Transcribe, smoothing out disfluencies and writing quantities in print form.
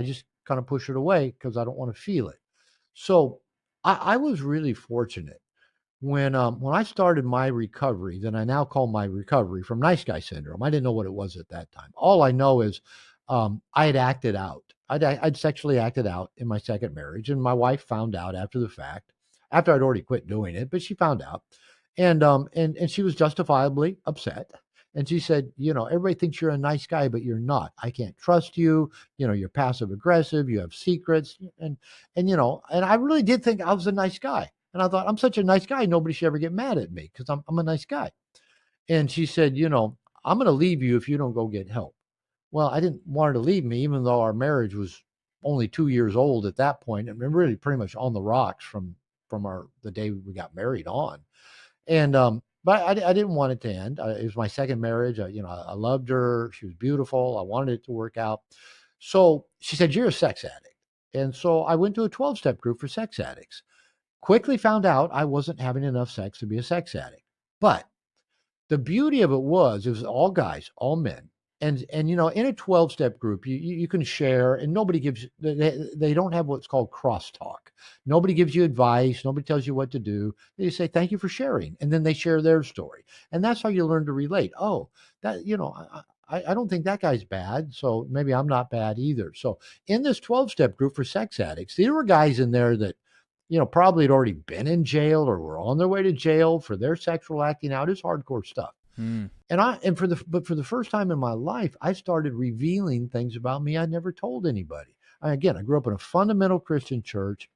just kind of push it away because I don't want to feel it. So I was really fortunate when I started my recovery, that I now call my recovery from nice guy syndrome. I didn't know what it was at that time. All I know is I had acted out. I'd sexually acted out in my second marriage, and my wife found out after the fact, after I'd already quit doing it, but she found out, and she was justifiably upset. And she said, everybody thinks you're a nice guy, but you're not. I can't trust you. You're passive aggressive. You have secrets, and I really did think I was a nice guy. And I thought, I'm such a nice guy. Nobody should ever get mad at me because I'm a nice guy. And she said, I'm going to leave you if you don't go get help. Well, I didn't want her to leave me, even though our marriage was only 2 years old at that point, and really pretty much on the rocks from the day we got married on. And but I didn't want it to end. It was my second marriage. I loved her. She was beautiful. I wanted it to work out. So she said, "You're a sex addict." And so I went to a 12-step group for sex addicts. Quickly found out I wasn't having enough sex to be a sex addict. But the beauty of it was all guys, all men. And in a 12-step group, you can share, and nobody gives they don't have what's called crosstalk. Nobody gives you advice, nobody tells you what to do. They just say thank you for sharing, and then they share their story. And that's how you learn to relate. Oh, that I don't think that guy's bad, so maybe I'm not bad either. So in this 12-step group for sex addicts, there were guys in there that probably had already been in jail or were on their way to jail for their sexual acting out. It's hardcore stuff. Mm. But for the first time in my life, I started revealing things about me I'd never told anybody. Again, I grew up in a fundamental Christian church.